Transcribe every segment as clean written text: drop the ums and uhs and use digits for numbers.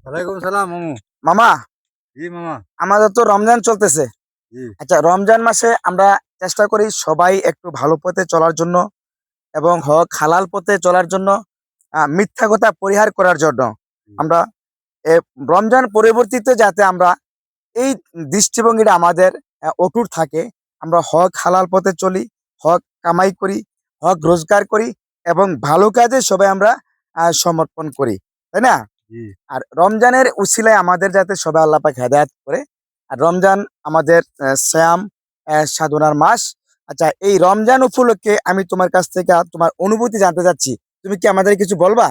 ওয়ালাইকুম সালাম মামু। মামা, জি মামা। আমাদের তো রমজান চলতেছে। জি। আচ্ছা, রমজান মাসে আমরা চেষ্টা করি সবাই একটু ভালো পথে চলার জন্য এবং হক হালাল পথে চলার জন্য, মিথ্যা কথা পরিহার করার জন্য। জি। আমরা এ রমজান পরবর্তীতে যাতে আমরা এই দৃষ্টিভঙ্গিটা আমাদের অটুট থাকে। আমরা হক হালাল পথে চলি, হক কামাই করি, হক রোজগার করি এবং ভালো কাজে সবাই আমরা সমর্পণ করি, তাই না? জি। আর রমজানের উছিলায় আমাদের যাতে সবাই আল্লাহ পাক হেদায়েত করে। আর রমজান আমাদের সিয়াম সাধনার মাস। আচ্ছা, এই রমজান উপলক্ষে আমি তোমার কাছ থেকে তোমার অনুভূতি জানতে চাচ্ছি। তুমি কি আমাদের কিছু বলবা?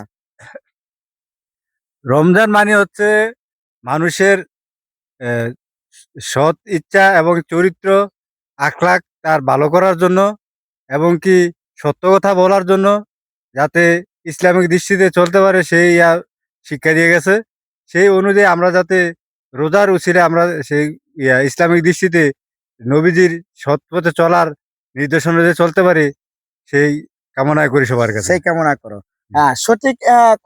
রমজান মানে হচ্ছে মানুষের আহ, সৎ ইচ্ছা এবং চরিত্র আখলাক তার ভালো করার জন্য এবং কি সত্য কথা বলার জন্য, যাতে ইসলামিক দৃষ্টিতে চলতে পারে সেই শিক্ষা দিয়ে গেছে। সেই অনুযায়ী আমরা যাতে রোজার উছিরে আমরা সেই ইসলামিক দৃষ্টিতে নবীজির সৎ পথে চলার নির্দেশনা অনুযায়ী চলতে পারি, সেই কামনায় করি সবার কাছে। সেই কামনা করো। সঠিক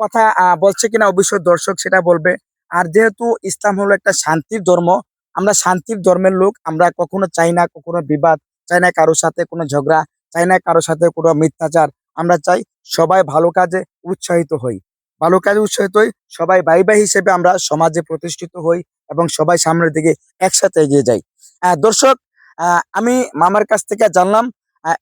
কথা বলছে কিনা অবশ্যই দর্শক সেটা বলবে। আর যেহেতু ইসলাম হলো একটা শান্তির ধর্ম, আমরা শান্তির ধর্মের লোক। আমরা কখনো চাই না কখনো বিবাদ, চাই না কারোর সাথে কোনো ঝগড়া, চাই না কারোর সাথে কোনো মিথ্যাচার। আমরা চাই সবাই ভালো কাজে উৎসাহিত হই, ভালো কাজে উৎসাহিত হই, সবাই ভাই ভাই হিসেবে আমরা সমাজে প্রতিষ্ঠিত হই এবং সবাই সামনের দিকে একসাথে এগিয়ে যাই। দর্শক, আমি মামার কাছ থেকে জানলাম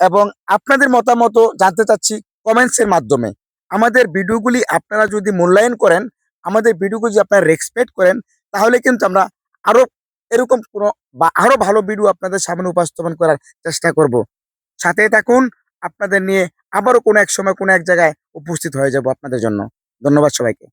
এবং আপনাদের মতামত জানতে চাচ্ছি কমেন্টস এর মাধ্যমে। আমাদের ভিডিওগুলি আপনারা যদি মূল্যায়ন করেন, আমাদের ভিডিওগুলো যদি আপনারা রেসপেক্ট করেন, তাহলে কিন্তু আমরা আরো এরকম কোনো বা আরো ভালো ভিডিও আপনাদের সামনে উপস্থাপন করার চেষ্টা করব। সাথেই থাকুন, আপনাদের নিয়ে আবারও কোনো এক সময় কোনো এক জায়গায় উপস্থিত হয়ে যাব আপনাদের জন্য। ধন্যবাদ সবাইকে।